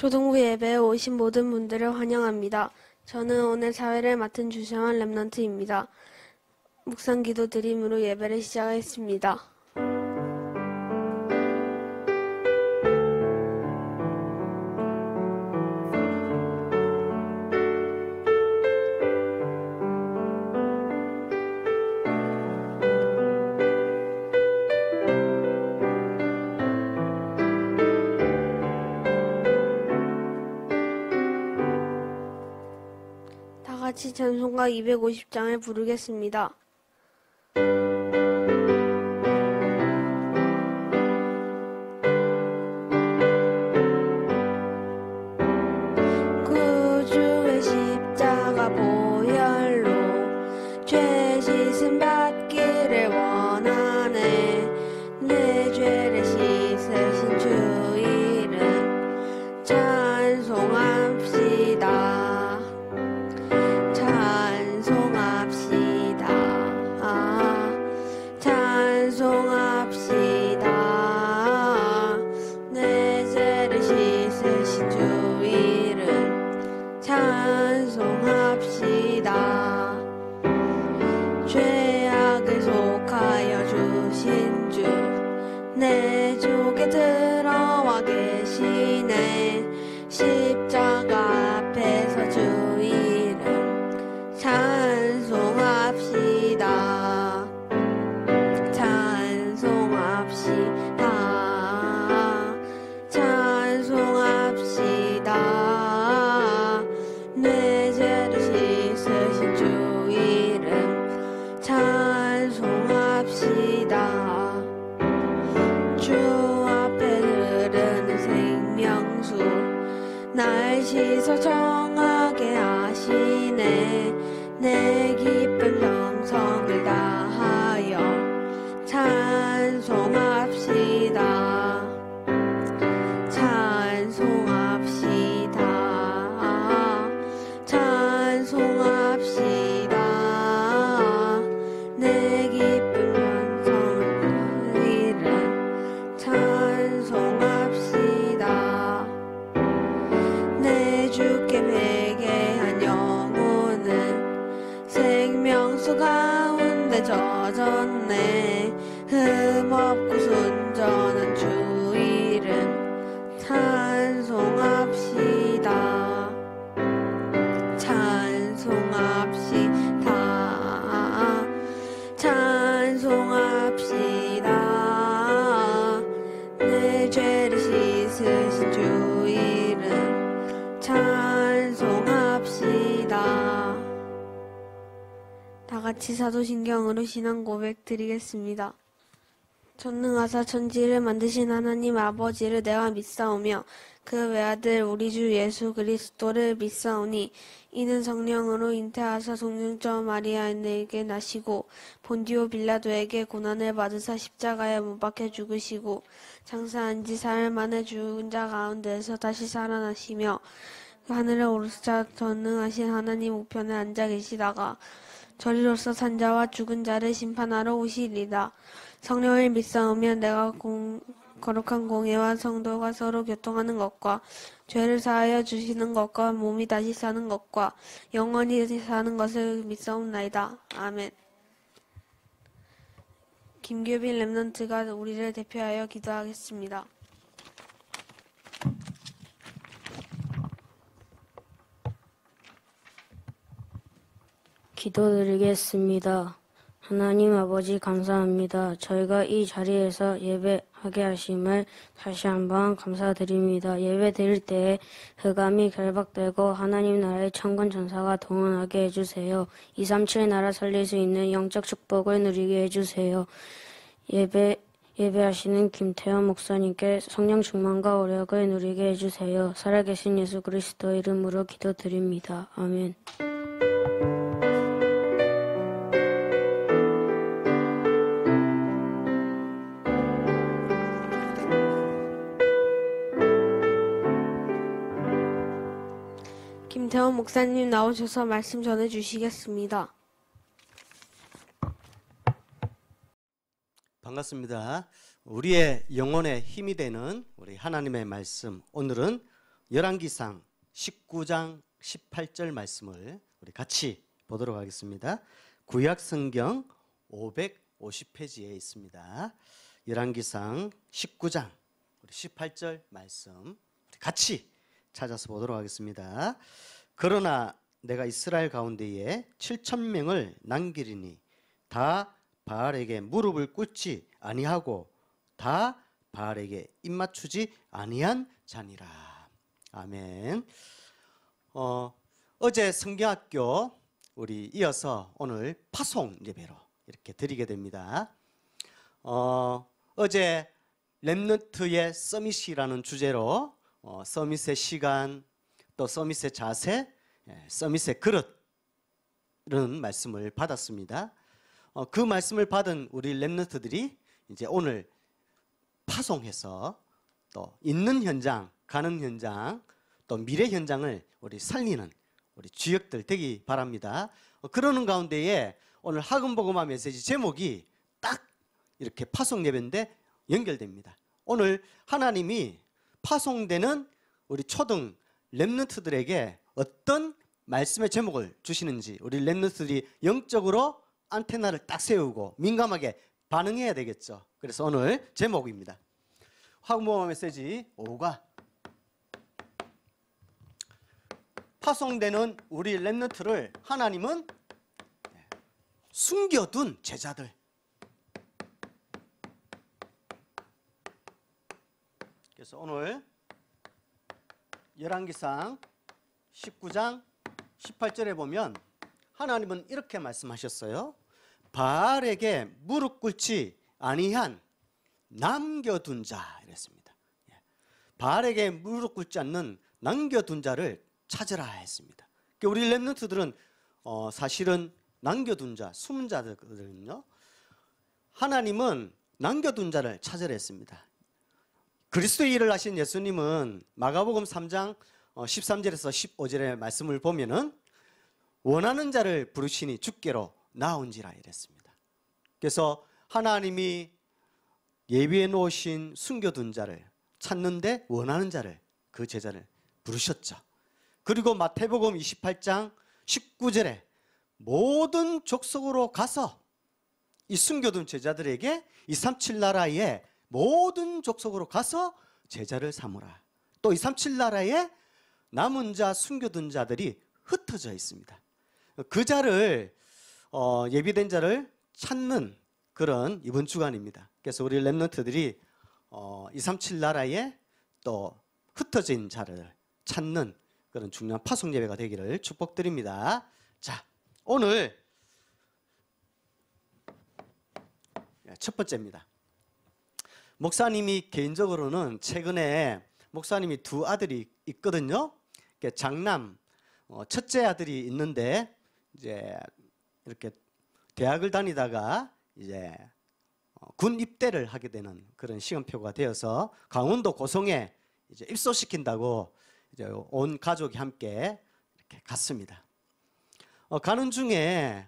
초등부 예배에 오신 모든 분들을 환영합니다. 저는 오늘 사회를 맡은 주시원 랩넌트입니다. 묵상 기도 드림으로 예배를 시작하겠습니다. 다 같이 찬송가 250장을 부르겠습니다. 구주의 십자가 보혈로 죄 씻음 받기를 원하네. 내 죄를 씻으신 주 이름 찬송합시다. 찬송합시다. 내 죄를 씻으신 주 이름 찬송합시다. 죄악을 속하여 주신 주 내 족에 들어와 계시네. 십자가 앞에서 주 이름 찬송합시다. 찬송합시다. 찬송합시다. 내 죄를 씻으신 주 이름 찬송합시다. 주 앞에 흐르는 생명수 날 씻어 정하게 하시네. 내 기쁜 정성을 다하여 찬송합시다. 찬송합시다. 찬송합시다. 내 기쁜 정성을 이름 찬송합시다. 내 주께 회개한 영혼은 생명수 가운데 젖었네. 흠없고 순전한 주 이름 찬송합시다. 찬송합시다. 찬송합시다. 내 죄를 씻으신 주 이름 찬송합시다. 다 같이 사도신경으로 신앙 고백 드리겠습니다. 전능하사 천지를 만드신 하나님 아버지를 내가 믿사오며 그 외아들 우리 주 예수 그리스도를 믿사오니 이는 성령으로 잉태하사 동정녀 마리아에게 나시고 본디오 빌라도에게 고난을 받으사 십자가에 못 박혀 죽으시고 장사한 지 사흘 만에 죽은 자 가운데서 다시 살아나시며 하늘에 오르사 전능하신 하나님 우편에 앉아 계시다가 저리로서 산자와 죽은 자를 심판하러 오시리다. 성령을 믿사오며 내가 거룩한 공예와 성도가 서로 교통하는 것과 죄를 사하여 주시는 것과 몸이 다시 사는 것과 영원히 사는 것을 믿사옵나이다. 아멘. 김규빈 랩넌트가 우리를 대표하여 기도하겠습니다. 기도드리겠습니다. 하나님 아버지 감사합니다. 저희가 이 자리에서 예배하게 하심을 다시 한번 감사드립니다. 예배 드릴 때에 흑암이 결박되고 하나님 나라의 천군 천사가 동원하게 해주세요. 237 나라 살릴 수 있는 영적 축복을 누리게 해주세요. 예배하시는 김태현 목사님께 성령 충만과 오력을 누리게 해주세요. 살아계신 예수 그리스도 이름으로 기도드립니다. 아멘. 김태원 목사님 나오셔서 말씀 전해주시겠습니다. 반갑습니다. 우리의 영혼의 힘이 되는 우리 하나님의 말씀, 오늘은 열왕기상 19장 18절 말씀을 우리 같이 보도록 하겠습니다. 구약 성경 550페이지에 있습니다. 열왕기상 19장 우리 18절 말씀 우리 같이 찾아서 보도록 하겠습니다. 그러나 내가 이스라엘 가운데에 7,000명을 남기리니 다 바알에게 무릎을 꿇지 아니하고 다 바알에게 입맞추지 아니한 자니라. 아멘. 어제 성경학교 우리 이어서 오늘 파송 예배로 이렇게 드리게 됩니다. 어제 렘넌트의 서밋이라는 주제로 서밋의 시간, 또 서밋의 자세, 서밋의 그릇이라는 말씀을 받았습니다. 그 말씀을 받은 우리 렘넌트들이 이제 오늘 파송해서 또 있는 현장, 가는 현장, 또 미래 현장을 우리 살리는 우리 주역들 되기 바랍니다. 그러는 가운데에 오늘 학음복음화 메시지 제목이 딱 이렇게 파송 예배인데 연결됩니다. 오늘 하나님이 파송되는 우리 초등 렘넌트들에게 어떤 말씀의 제목을 주시는지 우리 렘넌트들이 영적으로 안테나를 딱 세우고 민감하게 반응해야 되겠죠. 그래서 오늘 제목입니다. 학음복음화 메시지 5가 파송되는 우리 렘넌트를 하나님은 숨겨둔 제자들. 그래서 오늘 열왕기상 19장 18절에 보면 하나님은 이렇게 말씀하셨어요. 바알에게 무릎 꿇지 아니한 남겨둔 자 이랬습니다. 바알에게 무릎 꿇지 않는 남겨둔 자를 찾으라 했습니다. 우리 렘넌트들은 사실은 남겨둔 자, 숨은 자들거든요. 하나님은 남겨둔 자를 찾으라 했습니다. 그리스도의 일을 하신 예수님은 마가복음 3장 13절에서 15절의 말씀을 보면은 원하는 자를 부르시니 주께로 나온지라 이랬습니다. 그래서 하나님이 예비해 놓으신 숨겨둔 자를 찾는데 원하는 자를 그 제자를 부르셨죠. 그리고 마태복음 28장 19절에 모든 족속으로 가서 이 숨겨둔 제자들에게 237 나라의 모든 족속으로 가서 제자를 삼으라. 또 237 나라에 남은 자 숨겨둔 자들이 흩어져 있습니다. 그 자를 예비된 자를 찾는 그런 이번 주간입니다. 그래서 우리 렘넌트들이 237 나라에 또 흩어진 자를 찾는 그런 중요한 파송 예배가 되기를 축복드립니다. 자, 오늘 첫 번째입니다. 목사님이 개인적으로는 최근에 목사님이 두 아들이 있거든요. 장남 첫째 아들이 있는데 이제 이렇게 대학을 다니다가 이제 군 입대를 하게 되는 그런 시험표가 되어서 강원도 고성에 이제 입소시킨다고 이제 온 가족이 함께 이렇게 갔습니다. 가는 중에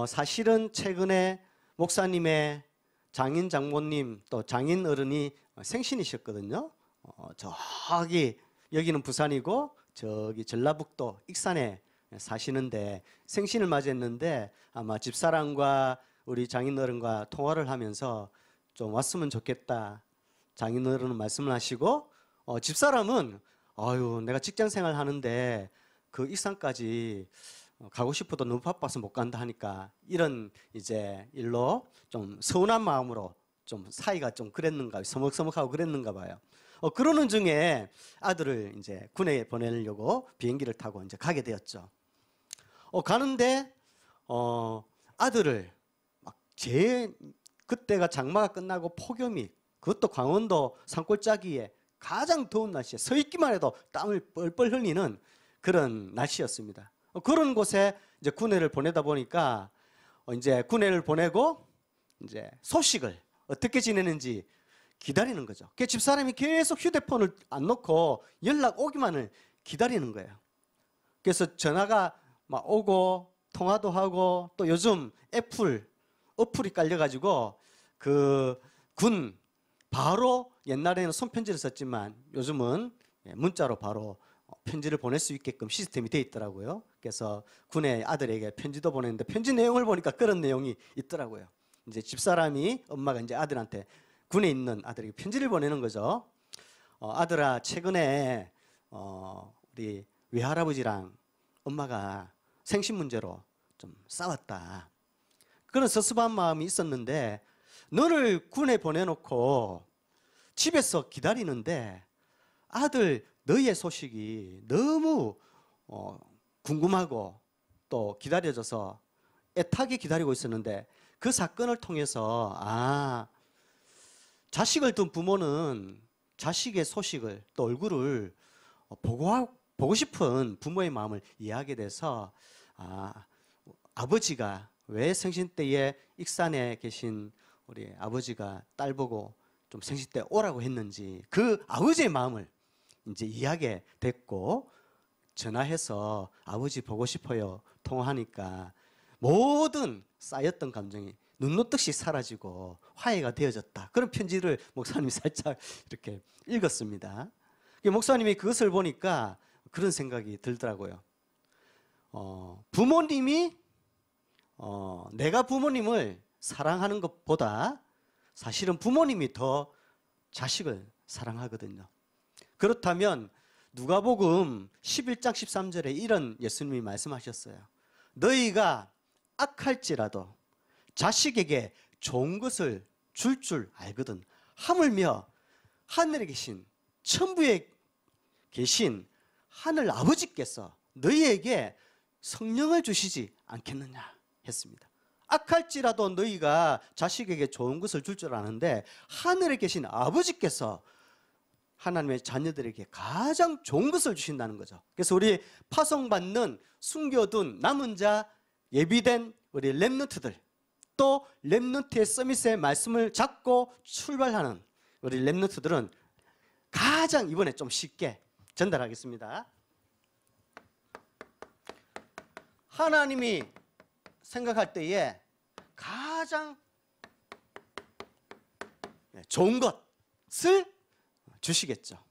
사실은 최근에 목사님의 장인 장모님 또 장인 어른이 생신이셨거든요. 저기 여기는 부산이고 저기 전라북도 익산에 사시는데 생신을 맞이했는데 아마 집사람과 우리 장인 어른과 통화를 하면서 좀 왔으면 좋겠다. 장인 어른은 말씀을 하시고 집사람은 아유 내가 직장 생활 하는데 그 익산까지 가고 싶어도 너무 바빠서 못 간다 하니까 이런 이제 일로 좀 서운한 마음으로 좀 사이가 좀 그랬는가 서먹서먹하고 그랬는가 봐요. 그러는 중에 아들을 이제 군에 보내려고 비행기를 타고 이제 가게 되었죠. 가는데 아들을 막 그때가 장마가 끝나고 폭염이 그것도 강원도 산골짜기에 가장 더운 날씨에 서 있기만 해도 땀을 뻘뻘 흘리는 그런 날씨였습니다. 그런 곳에 이제 군회를 보내다 보니까 이제 군회를 보내고 이제 소식을 어떻게 지내는지 기다리는 거죠. 그 집사람이 계속 휴대폰을 안 놓고 연락 오기만을 기다리는 거예요. 그래서 전화가 막 오고 통화도 하고 또 요즘 어플이 깔려가지고 그 군 바로 옛날에는 손편지를 썼지만 요즘은 문자로 바로 편지를 보낼 수 있게끔 시스템이 되어 있더라고요. 그래서 군의 아들에게 편지도 보냈는데 편지 내용을 보니까 그런 내용이 있더라고요. 이제 집사람이 엄마가 이제 아들한테 군에 있는 아들에게 편지를 보내는 거죠. 아들아, 최근에 우리 외할아버지랑 엄마가 생신 문제로 좀 싸웠다. 그런 섭섭한 마음이 있었는데 너를 군에 보내놓고 집에서 기다리는데 아들 너희의 소식이 너무 궁금하고 또 기다려져서 애타게 기다리고 있었는데 그 사건을 통해서 자식을 둔 부모는 자식의 소식을 또 얼굴을 보고 싶은 부모의 마음을 이해하게 돼서 아버지가 왜 생신 때에 익산에 계신 우리 아버지가 딸 보고 좀 생신 때 오라고 했는지 그 아버지의 마음을 이제 이해하게 됐고 전화해서 아버지 보고 싶어요 통화하니까 모든 쌓였던 감정이 눈 녹듯이 사라지고 화해가 되어졌다. 그런 편지를 목사님이 살짝 이렇게 읽었습니다. 목사님이 그것을 보니까 그런 생각이 들더라고요. 부모님이 내가 부모님을 사랑하는 것보다 사실은 부모님이 더 자식을 사랑하거든요. 그렇다면 누가복음 11장 13절에 이런 예수님이 말씀하셨어요. 너희가 악할지라도 자식에게 좋은 것을 줄 알거든. 하물며 하늘에 계신 천부에 계신 하늘 아버지께서 너희에게 성령을 주시지 않겠느냐 했습니다. 악할지라도 너희가 자식에게 좋은 것을 줄 아는데 하늘에 계신 아버지께서 하나님의 자녀들에게 가장 좋은 것을 주신다는 거죠. 그래서 우리 파송받는 숨겨둔 남은 자 예비된 우리 렘넌트들 또 렘넌트의 서밋의 말씀을 잡고 출발하는 우리 렘넌트들은 가장 이번에 좀 쉽게 전달하겠습니다. 하나님이 생각할 때에 가장 좋은 것을 주시겠죠.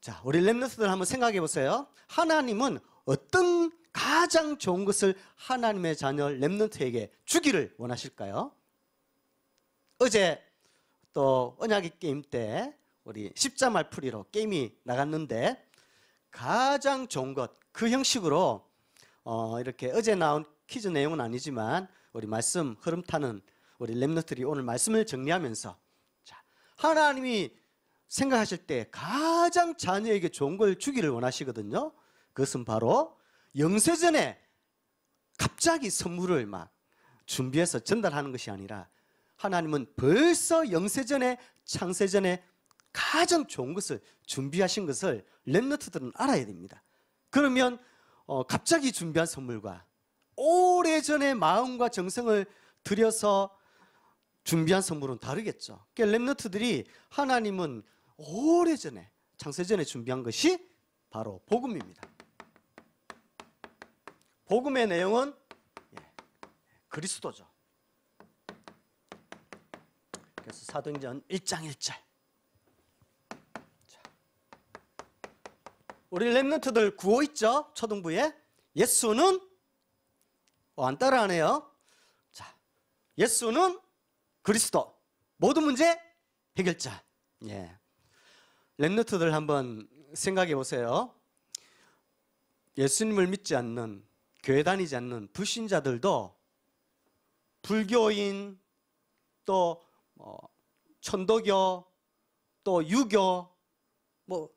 자, 우리 렘넌트들 한번 생각해 보세요. 하나님은 어떤 가장 좋은 것을 하나님의 자녀 렘넌트에게 주기를 원하실까요? 어제 또 언약의 게임 때 우리 십자말 풀이로 게임이 나갔는데 가장 좋은 것, 그 형식으로 이렇게 어제 나온 퀴즈 내용은 아니지만 우리 말씀 흐름 타는 우리 렘넌트들이 오늘 말씀을 정리하면서 자, 하나님이 생각하실 때 가장 자녀에게 좋은 걸 주기를 원하시거든요. 그것은 바로 영세전에 갑자기 선물을 막 준비해서 전달하는 것이 아니라 하나님은 벌써 영세전에 창세전에 가장 좋은 것을 준비하신 것을 렘넌트들은 알아야 됩니다. 그러면 갑자기 준비한 선물과 오래전에 마음과 정성을 들여서 준비한 선물은 다르겠죠. 그러니까 렘넌트들이 하나님은 오래전에 창세전에 준비한 것이 바로 복음입니다. 복음의 내용은 그리스도죠. 그래서 사도행전 1장 1절. 자, 우리 렘넌트들 구호 있죠? 초등부에 예수는 안 따라하네요. 자, 예수는 그리스도 모든 문제 해결자. 렘넌트들 한번 생각해 보세요. 예수님을 믿지 않는 교회 다니지 않는 불신자들도 불교인 또 천도교 또 유교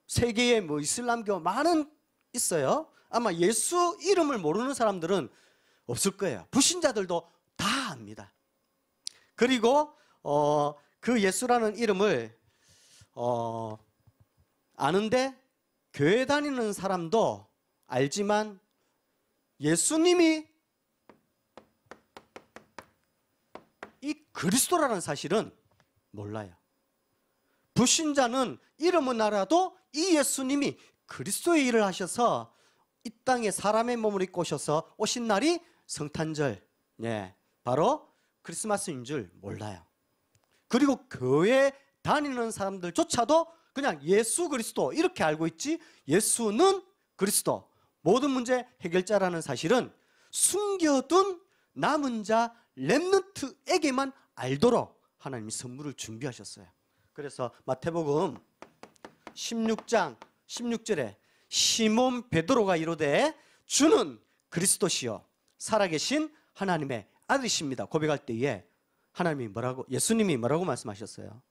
세계의 이슬람교 많은 있어요. 아마 예수 이름을 모르는 사람들은 없을 거예요. 불신자들도 다 압니다. 그리고 그 예수라는 이름을 아는데 교회 다니는 사람도 알지만 예수님이 이 그리스도라는 사실은 몰라요. 불신자는 이름은 알아도 이 예수님이 그리스도의 일을 하셔서 이 땅에 사람의 몸을 입고 오셔서 오신 날이 성탄절, 바로 크리스마스인 줄 몰라요. 그리고 교회 다니는 사람들조차도 그냥 예수 그리스도 이렇게 알고 있지 예수는 그리스도 모든 문제 해결자라는 사실은 숨겨둔 남은 자 렘넌트에게만 알도록 하나님이 선물을 준비하셨어요. 그래서 마태복음 16장 16절에 시몬 베드로가 이르되 주는 그리스도시요 살아계신 하나님의 아들이십니다 고백할 때에 예수님이 뭐라고 말씀하셨어요?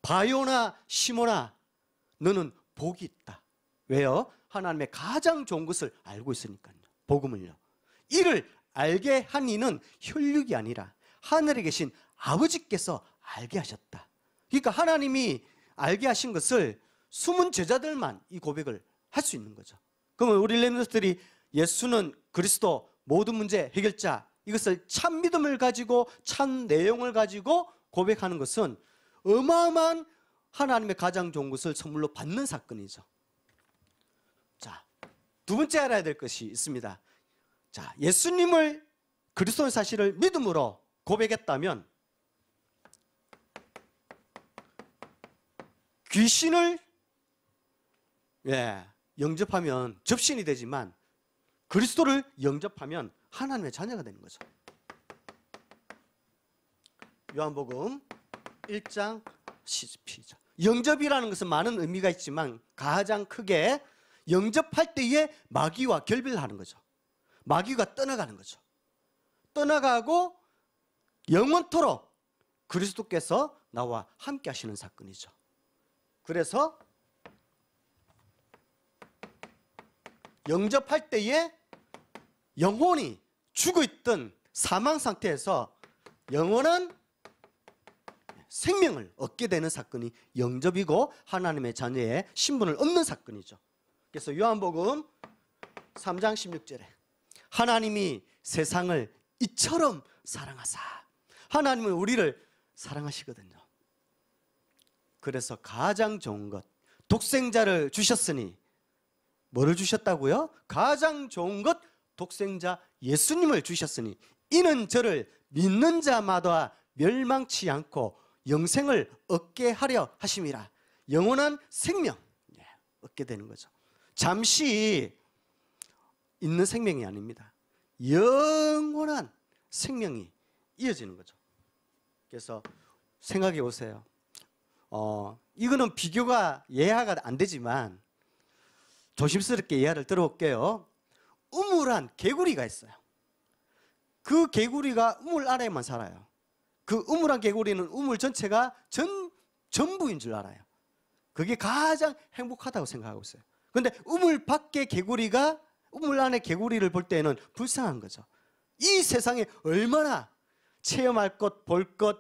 바요나 시몬아 너는 복이 있다. 왜요? 하나님의 가장 좋은 것을 알고 있으니까요. 복음을요. 이를 알게 한 이는 혈육이 아니라 하늘에 계신 아버지께서 알게 하셨다. 그러니까 하나님이 알게 하신 것을 숨은 제자들만 이 고백을 할 수 있는 거죠. 그러면 우리 렘넌트들이 예수는 그리스도 모든 문제 해결자 이것을 참 믿음을 가지고 참 내용을 가지고 고백하는 것은 어마어마한 하나님의 가장 좋은 것을 선물로 받는 사건이죠. 자, 두 번째 알아야 될 것이 있습니다. 자, 예수님을 그리스도의 사실을 믿음으로 고백했다면 귀신을 영접하면 접신이 되지만 그리스도를 영접하면 하나님의 자녀가 되는 거죠. 요한복음 1장 12절. 영접이라는 것은 많은 의미가 있지만 가장 크게 영접할 때에 마귀와 결별을 하는 거죠. 마귀가 떠나가는 거죠. 떠나가고 영원토록 그리스도께서 나와 함께 하시는 사건이죠. 그래서 영접할 때에 영혼이 죽어있던 사망 상태에서 영원한 생명을 얻게 되는 사건이 영접이고 하나님의 자녀의 신분을 얻는 사건이죠. 그래서 요한복음 3장 16절에 하나님이 세상을 이처럼 사랑하사 하나님은 우리를 사랑하시거든요. 그래서 가장 좋은 것 독생자를 주셨으니 뭐를 주셨다고요? 가장 좋은 것 독생자 예수님을 주셨으니 이는 저를 믿는 자마다 멸망치 않고 영생을 얻게 하려 하심이라. 영원한 생명 얻게 되는 거죠. 잠시 있는 생명이 아닙니다. 영원한 생명이 이어지는 거죠. 그래서 생각해 보세요. 이거는 비교가 예하가 안 되지만 조심스럽게 예화를 들어볼게요. 우물한 개구리가 있어요. 그 개구리가 우물 아래에만 살아요. 그 우물한 개구리는 우물 전체가 전부인 줄 알아요. 그게 가장 행복하다고 생각하고 있어요. 그런데 우물 밖에 개구리가 우물 안에 개구리를 볼 때는 불쌍한 거죠. 이 세상에 얼마나 체험할 것, 볼 것,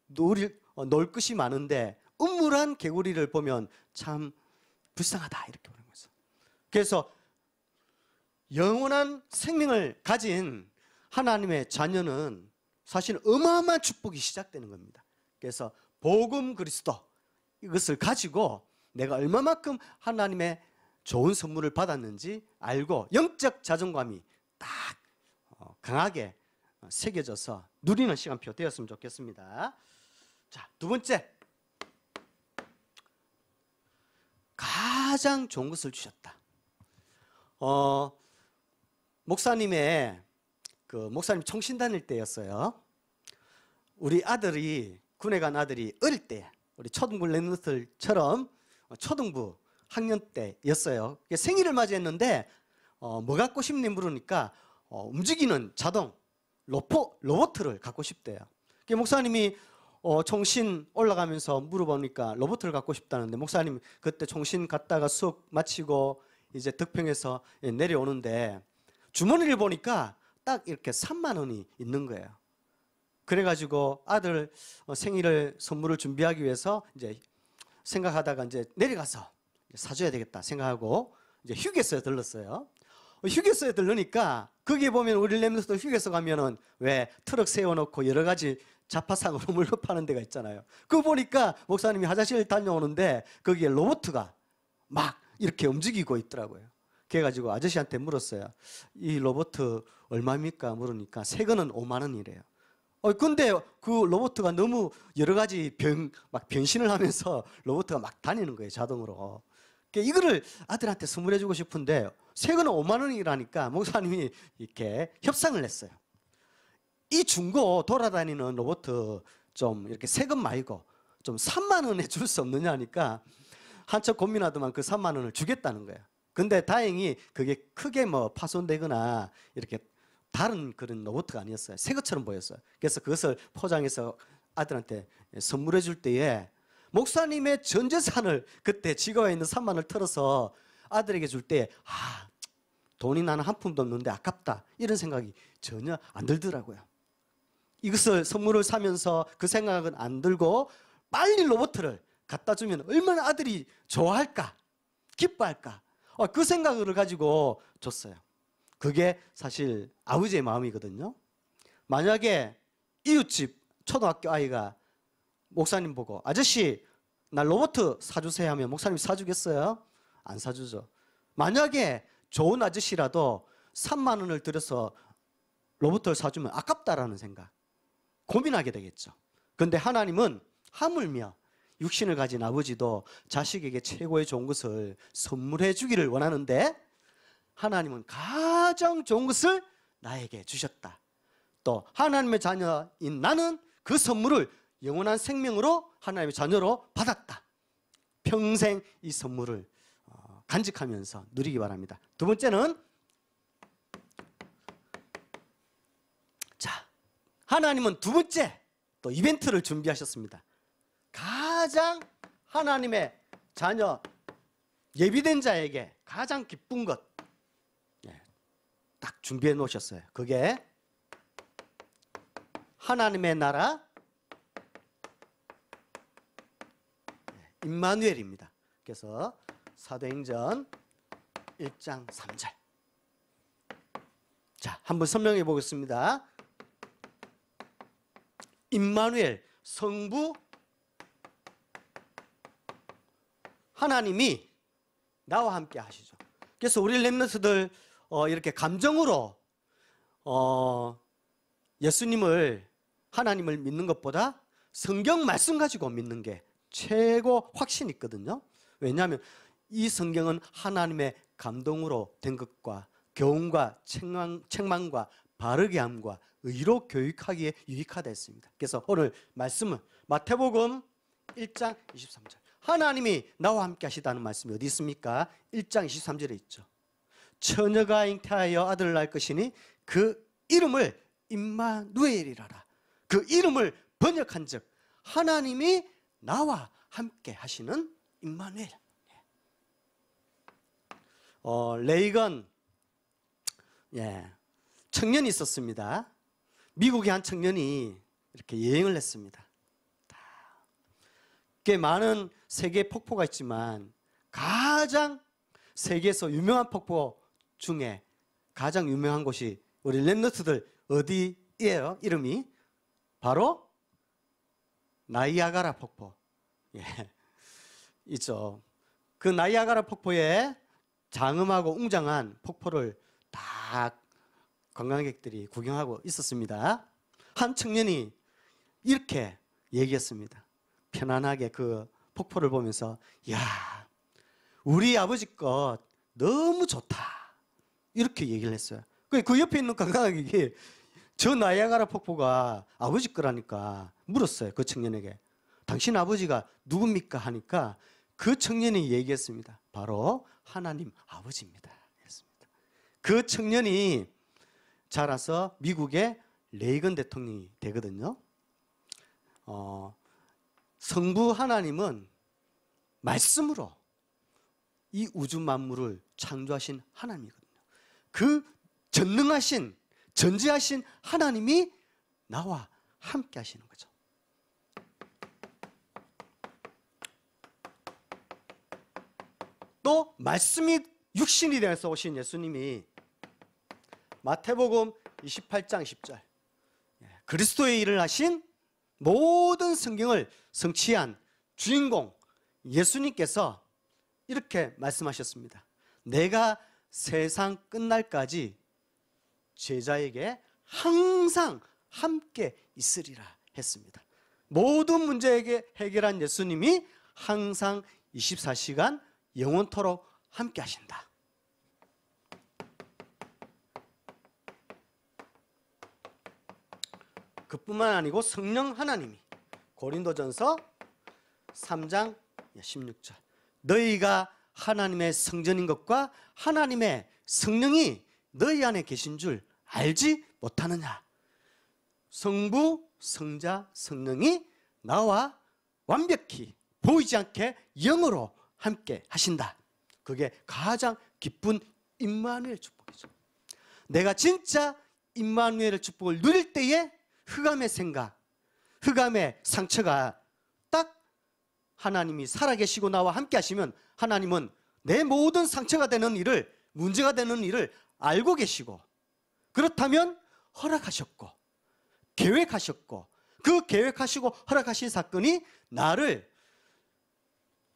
놀 것이 많은데 우물한 개구리를 보면 참 불쌍하다 이렇게 보는 거죠. 그래서 영원한 생명을 가진 하나님의 자녀는 사실 어마어마한 축복이 시작되는 겁니다. 그래서 복음 그리스도 이것을 가지고 내가 얼마만큼 하나님의 좋은 선물을 받았는지 알고 영적 자존감이 딱 강하게 새겨져서 누리는 시간표 되었으면 좋겠습니다. 자, 두 번째, 가장 좋은 것을 주셨다. 목사님 청신 다닐 때였어요. 우리 아들이 군에 간 아들이 어릴 때 우리 초등부 렘넌트들처럼 초등부 학년 때였어요. 생일을 맞이했는데 뭐 갖고 싶니 물으니까 움직이는 자동 로봇을 갖고 싶대요. 목사님이 총신 올라가면서 물어보니까 로봇을 갖고 싶다는데 목사님 그때 총신 갔다가 수업 마치고 이제 덕평에서 내려오는데 주머니를 보니까 딱 이렇게 3만 원이 있는 거예요. 그래가지고 아들 생일을 선물을 준비하기 위해서 이제 생각하다가 이제 내려가서 사줘야 되겠다 생각하고 이제 휴게소에 들렀어요. 휴게소에 들르니까 거기에 보면 우리 렘넌트들 휴게소 가면은 왜 트럭 세워놓고 여러 가지 자파상으로 물건 파는 데가 있잖아요. 그거 보니까 목사님이 화장실 다녀오는데 거기에 로봇가 막 이렇게 움직이고 있더라고요. 그래가지고 아저씨한테 물었어요. 이 로봇 얼마입니까? 물으니까 새 거는 5만 원이래요. 근데 그 로봇가 너무 여러 가지 막 변신을 하면서 로봇가 막 다니는 거예요, 자동으로. 그러니까 이거를 아들한테 선물해 주고 싶은데 새 거는 5만 원이라니까 목사님이 이렇게 협상을 했어요. 이 중고 돌아다니는 로봇 좀 이렇게 새 것 말고 좀 3만 원에 줄 수 없느냐니까 한참 고민하더만 그 3만 원을 주겠다는 거예요. 근데 다행히 그게 크게 뭐 파손되거나 이렇게 다른 그런 로봇가 아니었어요. 새 것처럼 보였어요. 그래서 그것을 포장해서 아들한테 선물해 줄 때에 목사님의 전 재산을 그때 지갑에 있는 3만 원을 털어서 아들에게 줄 때 돈이 나는 한 푼도 없는데 아깝다 이런 생각이 전혀 안 들더라고요. 이것을 선물을 사면서 그 생각은 안 들고 빨리 로봇을 갖다 주면 얼마나 아들이 좋아할까 기뻐할까 그 생각을 가지고 줬어요. 그게 사실 아버지의 마음이거든요. 만약에 이웃집 초등학교 아이가 목사님 보고 아저씨 나 로봇 사주세요 하면 목사님 사주겠어요? 안 사주죠. 만약에 좋은 아저씨라도 3만 원을 들여서 로봇을 사주면 아깝다라는 생각 고민하게 되겠죠. 그런데 하나님은 하물며 육신을 가진 아버지도 자식에게 최고의 좋은 것을 선물해 주기를 원하는데 하나님은 가장 좋은 것을 나에게 주셨다. 또 하나님의 자녀인 나는 그 선물을 영원한 생명으로 하나님의 자녀로 받았다. 평생 이 선물을 간직하면서 누리기 바랍니다. 두 번째는 자, 하나님은 두 번째 또 이벤트를 준비하셨습니다. 가장 하나님의 자녀 예비된 자에게 가장 기쁜 것 딱 준비해 놓으셨어요. 그게 하나님의 나라 임마누엘입니다. 그래서 사도행전 1장 3절. 자, 한번 설명해 보겠습니다. 임마누엘, 성부 하나님이 나와 함께 하시죠. 그래서 우리 렘넌트들 이렇게 감정으로 예수님을 하나님을 믿는 것보다 성경 말씀 가지고 믿는 게 최고 확신이 있거든요. 왜냐하면 이 성경은 하나님의 감동으로 된 것과 교훈과 책망과 바르게 함과 의로 교육하기에 유익하다 했습니다. 그래서 오늘 말씀은 마태복음 1장 23절. 하나님이 나와 함께 하시다는 말씀이 어디 있습니까? 1장 23절에 있죠. 처녀가 잉태하여 아들을 낳을 것이니 그 이름을 임마누엘이라라. 그 이름을 번역한 즉 하나님이 나와 함께 하시는 임마누엘. 레이건 청년이 있었습니다. 미국의 한 청년이 이렇게 여행을 했습니다. 꽤 많은 세계 폭포가 있지만 가장 세계에서 유명한 폭포 중에 가장 유명한 곳이 우리 렘넌트들 어디예요? 이름이 바로 나이아가라 폭포. 있죠. 그 나이아가라 폭포에 장엄하고 웅장한 폭포를 다 관광객들이 구경하고 있었습니다. 한 청년이 이렇게 얘기했습니다. 편안하게 그 폭포를 보면서 야, 우리 아버지 것 너무 좋다. 이렇게 얘기를 했어요. 그 옆에 있는 관광객이 저 나이아가라 폭포가 아버지 거라니까 물었어요. 그 청년에게. 당신 아버지가 누굽니까? 하니까 그 청년이 얘기했습니다. 바로 하나님 아버지입니다. 했습니다. 그 청년이 자라서 미국의 레이건 대통령이 되거든요. 성부 하나님은 말씀으로 이 우주 만물을 창조하신 하나님이거든요. 그 전능하신 전지하신 하나님이 나와 함께 하시는 거죠. 또 말씀이 육신이 되어서 오신 예수님이 마태복음 28장 10절 그리스도의 일을 하신 모든 성경을 성취한 주인공 예수님께서 이렇게 말씀하셨습니다. 내가 세상 끝날까지 제자에게 항상 함께 있으리라 했습니다. 모든 문제 해결한 예수님이 항상 24시간 영원토록 함께 하신다. 그뿐만 아니고 성령 하나님이 고린도전서 3장 16절 너희가 하나님의 성전인 것과 하나님의 성령이 너희 안에 계신 줄 알지 못하느냐. 성부, 성자, 성령이 나와 완벽히 보이지 않게 영으로 함께 하신다. 그게 가장 기쁜 임마누엘 축복이죠. 내가 진짜 임마누엘의 축복을 누릴 때에 흑암의 생각, 흑암의 상처가 딱 하나님이 살아계시고 나와 함께 하시면 하나님은 내 모든 상처가 되는 일을, 문제가 되는 일을 알고 계시고, 그렇다면 허락하셨고 계획하셨고, 그 계획하시고 허락하신 사건이 나를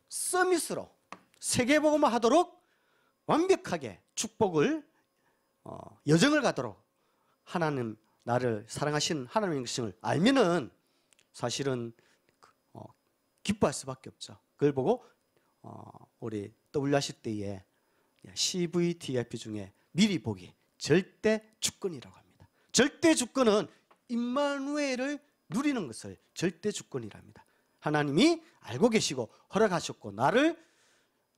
서밋으로 세계복음화 하도록 완벽하게 축복을 여정을 가도록 하나님, 나를 사랑하시는 하나님의 것을 알면은 사실은 기뻐할 수밖에 없죠. 그걸 보고 우리 WRC 때에 CVDIP 중에 미리 보기 절대 주권이라고 합니다. 절대 주권은 임마누엘을 누리는 것을 절대 주권이랍니다. 하나님이 알고 계시고 허락하셨고 나를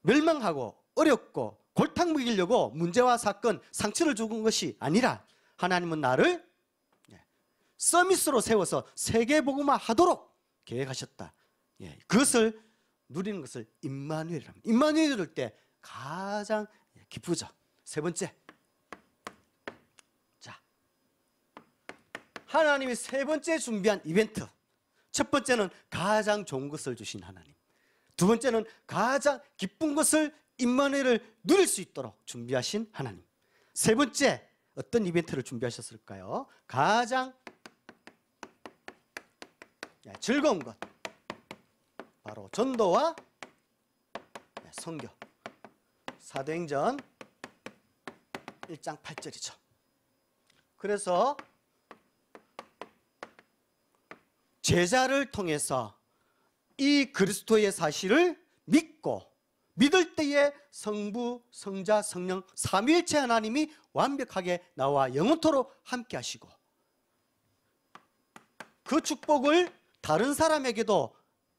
멸망하고 어렵고 골탕 먹이려고 문제와 사건, 상처를 주는 것이 아니라 하나님은 나를 서밋으로 세워서 세계복음화 하도록 계획하셨다. 그것을 누리는 것을 임마누엘이랍니다. 임마누엘 들을 때 가장 기쁘죠. 세 번째, 자, 하나님이 세 번째 준비한 이벤트. 첫 번째는 가장 좋은 것을 주신 하나님. 두 번째는 가장 기쁜 것을 임마누엘을 누릴 수 있도록 준비하신 하나님. 세 번째, 어떤 이벤트를 준비하셨을까요? 가장 즐거운 것, 바로 전도와 선교. 사도행전 1장 8절이죠. 그래서 제자를 통해서 이 그리스도의 사실을 믿고 믿을 때에 성부, 성자, 성령 삼위일체 하나님이 완벽하게 나와 영원토록 함께 하시고, 그 축복을 다른 사람에게도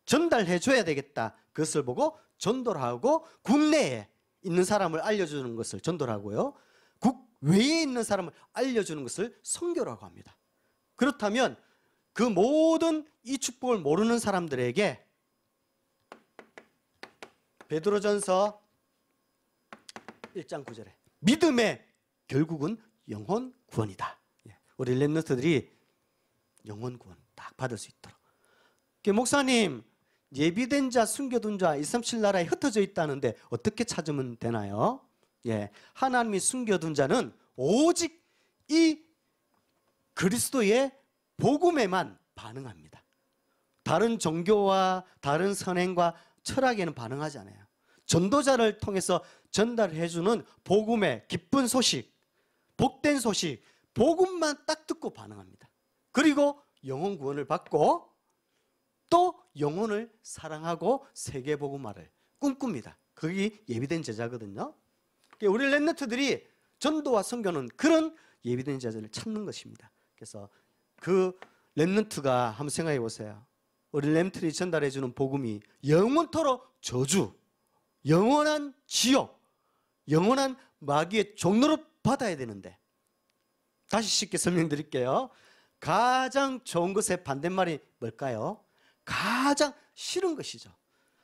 전달해 줘야 되겠다. 그것을 보고 전도를 하고, 국내에 있는 사람을 알려주는 것을 전도를 하고요, 국외에 있는 사람을 알려주는 것을 선교라고 합니다. 그렇다면 그 모든 이 축복을 모르는 사람들에게 베드로전서 1장 9절에 믿음의 결국은 영혼 구원이다. 우리 렘넌트들이 영혼 구원 딱 받을 수 있도록. 목사님, 예비된 자, 숨겨둔 자 237 나라에 흩어져 있다는데 어떻게 찾으면 되나요? 하나님이 숨겨둔 자는 오직 이 그리스도의 복음에만 반응합니다. 다른 종교와 다른 선행과 철학에는 반응하지 않아요. 전도자를 통해서 전달해주는 복음의 기쁜 소식, 복된 소식, 복음만 딱 듣고 반응합니다. 그리고 영혼 구원을 받고 또 영혼을 사랑하고 세계복음화를 꿈꿉니다. 그게 예비된 제자거든요. 우리 렘넌트들이 전도와 선교는 그런 예비된 제자를 찾는 것입니다. 그래서 그 렘넌트가 한번 생각해 보세요. 우리 렘넌트들이 전달해 주는 복음이 영원토록 저주, 영원한 지옥, 영원한 마귀의 종로로 받아야 되는데, 다시 쉽게 설명드릴게요. 가장 좋은 것의 반대말이 뭘까요? 가장 싫은 것이죠.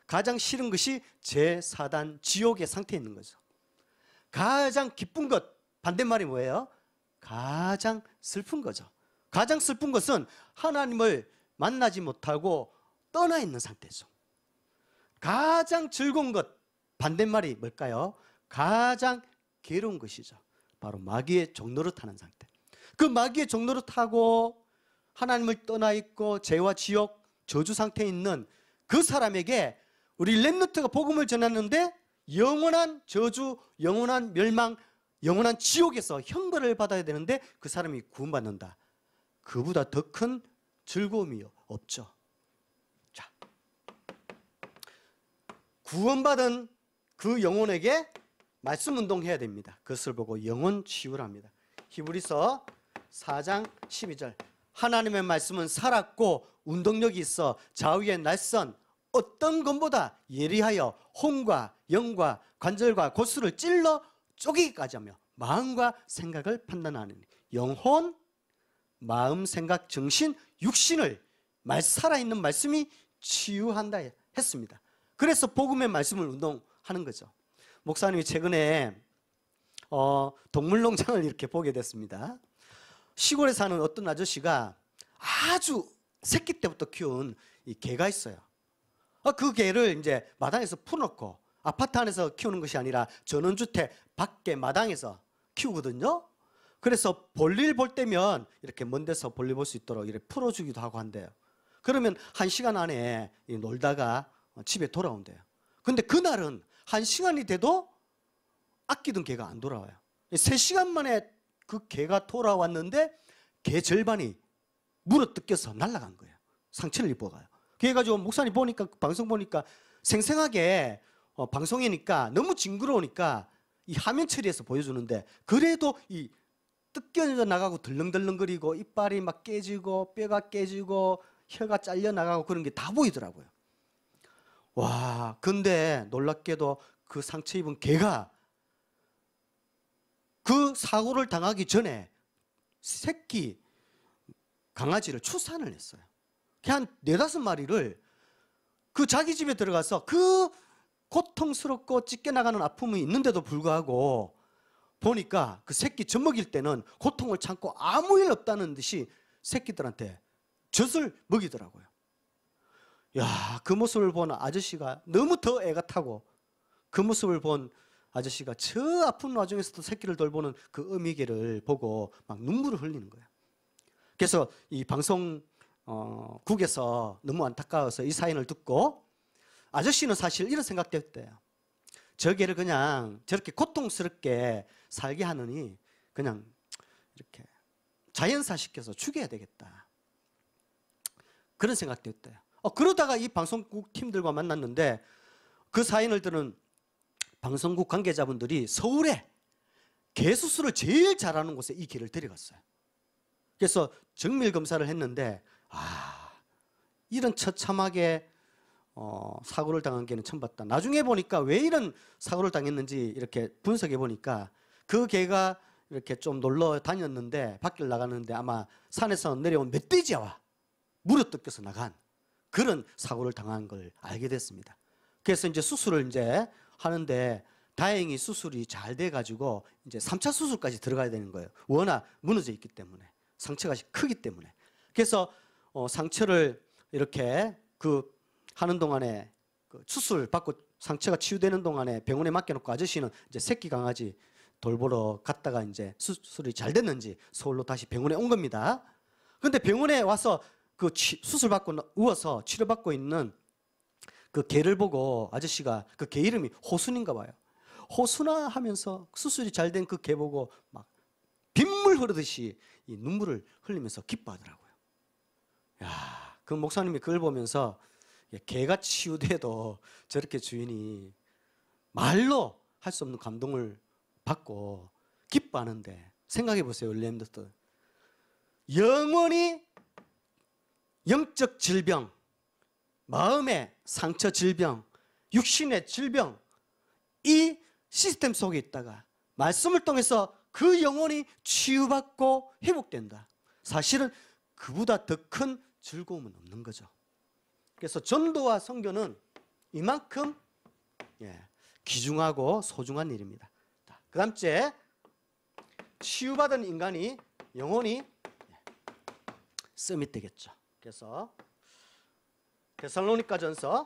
가장 싫은 것이 제4단 지옥의 상태에 있는 거죠. 가장 기쁜 것, 반대말이 뭐예요? 가장 슬픈 거죠. 가장 슬픈 것은 하나님을 만나지 못하고 떠나 있는 상태죠. 가장 즐거운 것, 반대말이 뭘까요? 가장 괴로운 것이죠. 바로 마귀의 종로를 타는 상태. 그 마귀의 종로를 타고 하나님을 떠나 있고 죄와 지옥, 저주 상태에 있는 그 사람에게 우리 렘넌트가 복음을 전했는데 영원한 저주, 영원한 멸망, 영원한 지옥에서 형벌을 받아야 되는데 그 사람이 구원받는다. 그보다 더 큰 즐거움이 없죠. 자, 구원받은 그 영혼에게 말씀 운동해야 됩니다. 그것을 보고 영혼 치유랍니다. 히브리서 4장 12절. 하나님의 말씀은 살았고 운동력이 있어 좌우의 날선 어떤 것보다 예리하여 혼과 영과 관절과 골수를 찔러 쪼개기까지 하며 마음과 생각을 판단하는 영혼, 마음, 생각, 정신, 육신을 살아있는 말씀이 치유한다 했습니다. 그래서 복음의 말씀을 운동하는 거죠. 목사님이 최근에 동물농장을 이렇게 보게 됐습니다. 시골에 사는 어떤 아저씨가 아주 새끼 때부터 키운 이 개가 있어요. 그 개를 이제 마당에서 풀어놓고 아파트 안에서 키우는 것이 아니라 전원주택 밖에 마당에서 키우거든요. 그래서 볼일 볼 때면 이렇게 먼 데서 볼일 볼 수 있도록 이렇게 풀어주기도 하고 한대요. 그러면 1시간 안에 놀다가 집에 돌아온대요. 근데 그날은 1시간이 돼도 아끼던 개가 안 돌아와요. 3시간 만에 그 개가 돌아왔는데 개 절반이 물어뜯겨서 날아간 거예요. 상처를 입어가요. 그래가지고 목사님 보니까 방송 보니까 생생하게 방송이니까 너무 징그러우니까 이 화면 처리해서 보여주는데 그래도 이 뜯겨져 나가고 덜렁덜렁거리고 이빨이 막 깨지고 뼈가 깨지고 혀가 잘려 나가고 그런 게 다 보이더라고요. 와, 근데 놀랍게도 그 상처 입은 개가 그 사고를 당하기 전에 새끼 강아지를 출산을 했어요. 한 4-5마리를 그 자기 집에 들어가서 그 고통스럽고 찢겨나가는 아픔이 있는데도 불구하고 보니까 그 새끼 젖먹일 때는 고통을 참고 아무 일 없다는 듯이 새끼들한테 젖을 먹이더라고요. 야, 그 모습을 본 아저씨가 너무 더 애가 타고 그 모습을 본 아저씨가 저 아픈 와중에서도 새끼를 돌보는 그 어미개를 보고 막 눈물을 흘리는 거예요. 그래서 이 방송국에서 너무 안타까워서 이 사연을 듣고 아저씨는 사실 이런 생각도 했대요. 저 개를 그냥 저렇게 고통스럽게 살게 하느니 그냥 이렇게 자연사시켜서 죽여야 되겠다. 그런 생각도 했대요. 그러다가 이 방송국 팀들과 만났는데 그 사연을 들은 방송국 관계자분들이 서울에 개 수술을 제일 잘하는 곳에 이 개를 데려갔어요. 그래서 정밀 검사를 했는데 이런 처참하게 사고를 당한 개는 처음 봤다. 나중에 보니까 왜 이런 사고를 당했는지 이렇게 분석해 보니까 그 개가 이렇게 좀 놀러 다녔는데 밖을 나갔는데 아마 산에서 내려온 멧돼지와 물어뜯겨서 나간 그런 사고를 당한 걸 알게 됐습니다. 그래서 이제 수술을 이제 하는데 다행히 수술이 잘 돼가지고 이제 3차 수술까지 들어가야 되는 거예요. 워낙 무너져 있기 때문에 상처가 크기 때문에. 그래서 상처를 이렇게 하는 동안에 수술 받고 상처가 치유되는 동안에 병원에 맡겨놓고 아저씨는 이제 새끼 강아지 돌보러 갔다가 이제 수술이 잘 됐는지 서울로 다시 병원에 온 겁니다. 그런데 병원에 와서 그 수술 받고 누워서 치료받고 있는 그 개를 보고 아저씨가 그 개 이름이 호순인가 봐요. 호순아 하면서 수술이 잘 된 그 개 보고 막 빗물 흐르듯이 이 눈물을 흘리면서 기뻐하더라고요. 야, 그 목사님이 그걸 보면서 개가 치유돼도 저렇게 주인이 말로 할 수 없는 감동을 받고 기뻐하는데 생각해 보세요. 렘넌트 영원히 영적 질병, 마음의 상처 질병, 육신의 질병 이 시스템 속에 있다가 말씀을 통해서 그 영혼이 치유받고 회복된다. 사실은 그보다 더 큰 즐거움은 없는 거죠. 그래서 전도와 선교는 이만큼 귀중하고 소중한 일입니다. 그 다음째 치유받은 인간이 영혼이 서밋되겠죠. 그래서 데살로니가전서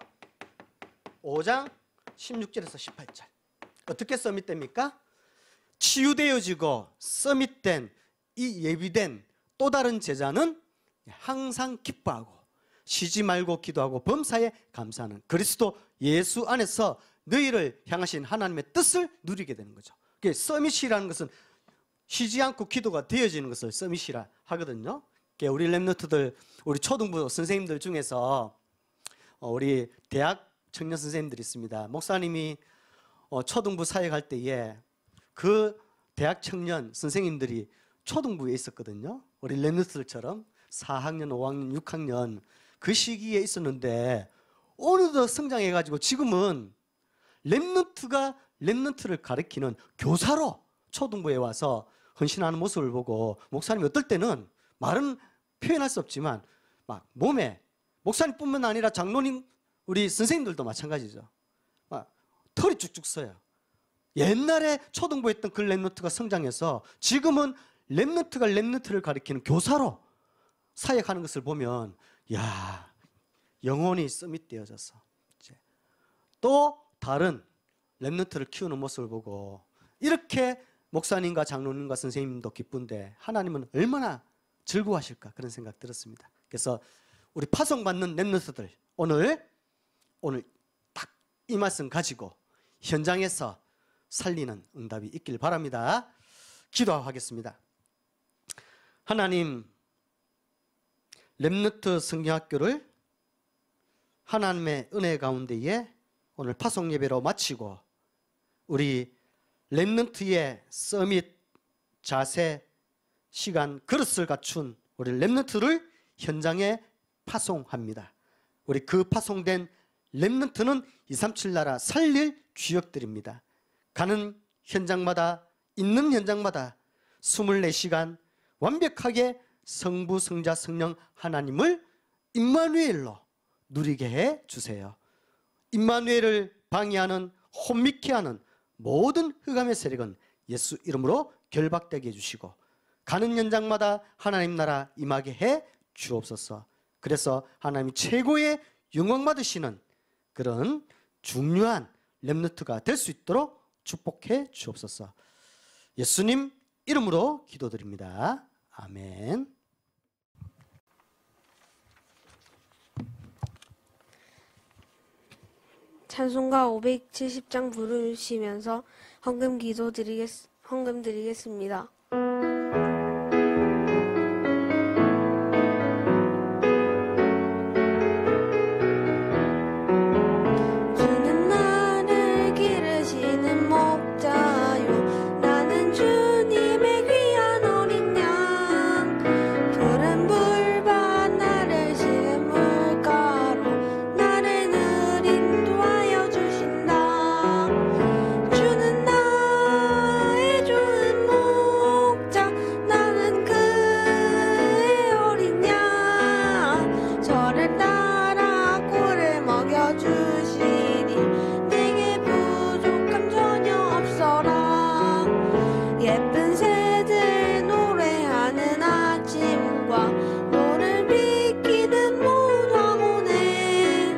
5장 16절에서 18절 어떻게 서밋됩니까? 치유되어지고 서밋된 이 예비된 또 다른 제자는 항상 기뻐하고 쉬지 말고 기도하고 범사에 감사하는 그리스도 예수 안에서 너희를 향하신 하나님의 뜻을 누리게 되는 거죠. 서밋이라는 것은 쉬지 않고 기도가 되어지는 것을 서밋이라 하거든요. 우리 랩런트들, 우리 초등부 선생님들 중에서 우리 대학 청년 선생님들이 있습니다. 목사님이 초등부 사역할 때에 그 대학 청년 선생님들이 초등부에 있었거든요. 우리 랩런트들처럼 4학년, 5학년, 6학년 그 시기에 있었는데 어느덧 성장해가지고 지금은 랩런트가 랩런트를 가르치는 교사로 초등부에 와서 헌신하는 모습을 보고 목사님이 어떨 때는 말은 표현할 수 없지만 막 몸에, 목사님뿐만 아니라 장로님 우리 선생님들도 마찬가지죠. 막 털이 쭉쭉 서요. 옛날에 초등부에 있던 그 랩런트가 성장해서 지금은 랩런트가 랩런트를 가리키는 교사로 사역하는 것을 보면 야, 영혼이 서밋되어져서 또 다른 랩런트를 키우는 모습을 보고 이렇게 목사님과 장로님과 선생님도 기쁜데 하나님은 얼마나 즐거워하실까 그런 생각 들었습니다. 그래서 우리 파송받는 랩런트들 오늘 딱 이 말씀 가지고 현장에서 살리는 응답이 있길 바랍니다. 기도하겠습니다. 하나님, 랩런트 성경학교를 하나님의 은혜 가운데에 오늘 파송 예배로 마치고 우리 랩런트의 서밋 자세, 시간, 그릇을 갖춘 우리 랩런트를 현장에 파송합니다. 우리 그 파송된 랩런트는 237 나라 살릴 주역들입니다. 가는 현장마다, 있는 현장마다 24시간 완벽하게 성부, 성자, 성령 하나님을 임마누엘로 누리게 해 주세요. 임마누엘을 방해하는, 혼미케 하는 모든 흑암의 세력은 예수 이름으로 결박되게 해주시고 가는 현장마다 하나님 나라 임하게 해 주옵소서. 그래서 하나님이 최고의 영광 받으시는 그런 중요한 렘넌트가 될 수 있도록 축복해 주옵소서. 예수님 이름으로 기도드립니다. 아멘. 찬송가 570장 부르시면서 헌금 드리겠습니다. 주는 나를 기르시는 목자요, 나는 주님의 귀한 어린 양. 푸른 물밭 나를 씻는 물가로 나를 늘 인도하여 주신다. 주는 나의 좋은 목자, 나는 그의 어린 양. 저를 따라 꿀을 먹여주시니 내게 부족함 전혀 없어라. 예쁜 새들 노래하는 아침과 너를 비키는 모닥오네.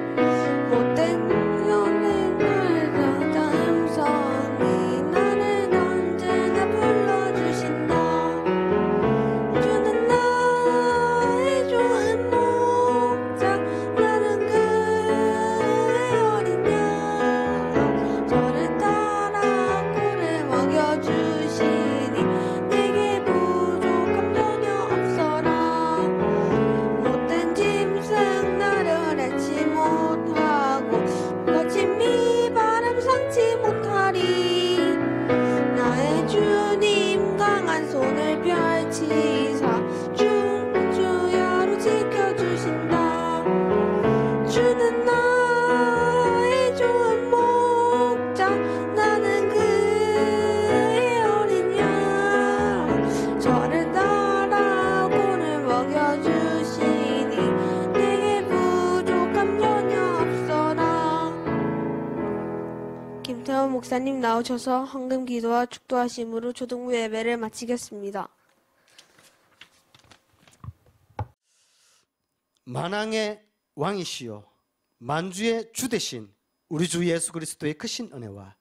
못된 연애를 가다 음성이 나를 언제나 불러주신다. 주는 나의 좋은 목자, 나는 그의 어린 양. 저를 따라 꿀을 먹여주시니 내게 부족함 전혀 없어라. 못된 짐승 나를 앓지 못하고 거친 비바람 상치 못하리. 나의 주님 강한 손을 펼치사 주야로 지켜주신다. 주는 나의 좋은 목자, 나는 그의 어린 양. 저를 따라 꿀을 먹여주시니 내게 부족함 전혀 없어라. 김태원 목사님 나오셔서 헌금 기도와 축도하심으로 초등부 예배를 마치겠습니다. 만왕의 왕이시요 만주의 주 되신 우리 주 예수 그리스도의 크신 은혜와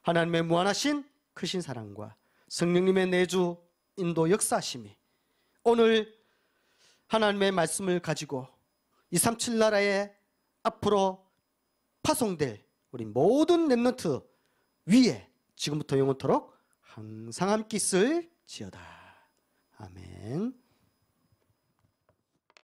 하나님의 무한하신 크신 사랑과 성령님의 내주 인도 역사하심이 오늘 하나님의 말씀을 가지고 237 나라에 앞으로 파송될 우리 모든 렘넌트 위에 지금부터 영원토록 항상 함께 있을지어다. 아멘.